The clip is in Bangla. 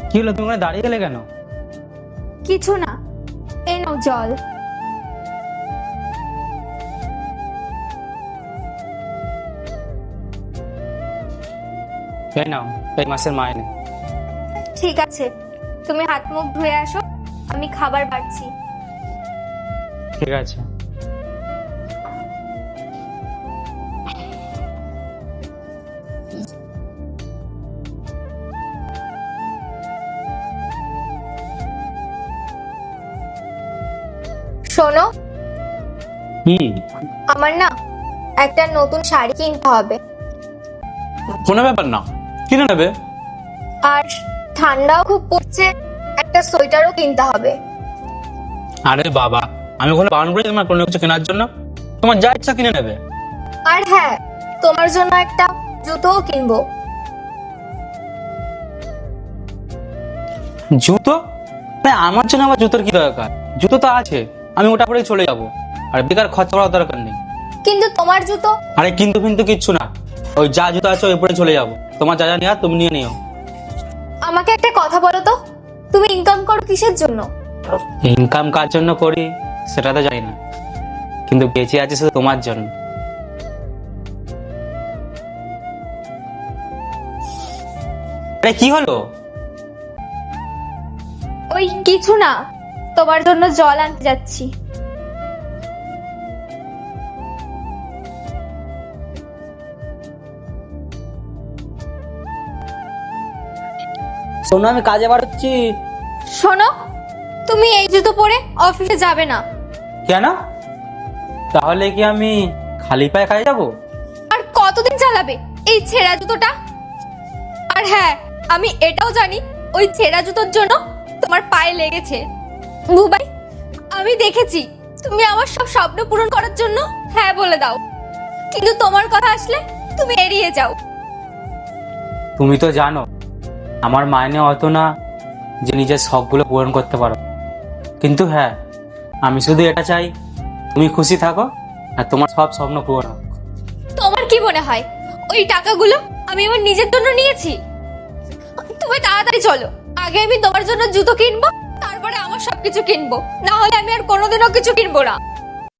কি হলো, তুমি ওখানে দাঁড়িয়ে গেলে কেন? কিছু না, এই নাও জল। এই নাও এই মাসের মাইনে। ঠিক আছে, তুমি হাত মুখ ধুয়ে আসো, আমি খাবার বাড়ছি। ঠিক আছে। শোনো, হুম। আমার না একটা নতুন শাড়ি কিনতে হবে, কোনো ব্যাপার না, কিনে নেবে। আর ঠান্ডাও খুব পড়ছে, একটা সোয়েটারও কিনতে হবে। আরে বাবা, আমি ওখানে বারণ করেছি তোমার কোনো কিছু কেনার জন্য? তোমার যা ইচ্ছা কিনে নেবে। আর হ্যাঁ, তোমার জন্য একটা জুতোও কিনবো। জুতো? আমার জন্য আবার জুতোর কি দরকার? জুতো তো আছে, আমি ওটা পরেই চলে যাব, আর বেকার খরচা করার দরকার নেই। কিন্তু তোমার জুতো। আরে কিন্তু কিন্তু কিচ্ছু না, ওই যা জুতো আছে ওই পরে চলে যাব। তোমার যা যা নেওয়ার তুমি নিয়ে নিও। আমাকে একটা কথা বলো তো, তুমি ইনকাম করো কিসের জন্য? ইনকাম কার জন্য করি সেটা তো জানি না, কিন্তু বেঁচে আছে শুধু তোমার জন্য। আরে কি হলো? ওই কিছু না, তোমার জন্য জল আনতে যাচ্ছি। শোনো, আমি কাজে বাড়াচ্ছি। শোনো, তুমি এই জুতো পরে অফিসে যাবে না। কেন? তাহলে কি আমি খালি পায়ে কাজে যাবো? আর কতদিন চালাবে এই ছেঁড়া জুতোটা? আর হ্যাঁ, আমি এটাও জানি ওই ছেঁড়া জুতোর জন্য তোমার পায়ে লেগেছে। বুবাই, আমি দেখেছি তুমি আমার সব স্বপ্ন পূরণ করার জন্য হ্যাঁ বলে দাও, কিন্তু তোমার কথা আসলে তুমি এড়িয়ে যাও। তুমি তো জানো আমার মাইনে অত না যে নিজের শখগুলো পূরণ করতে পারো, কিন্তু হ্যাঁ, আমি শুধু এটা চাই তুমি খুশি থাকো আর তোমার সব স্বপ্ন পূরণ হোক। তোমার কি মনে হয় ওই টাকাগুলো আমি আমার নিজের জন্য নিয়েছি? তুমি তাড়াতাড়ি চলো, আগে আমি তোমার জন্য জুতো কিনবো, তারপরে আমার সবকিছু কিনবো, না হলে আমি আর কোনোদিনও কিছু কিনবো না।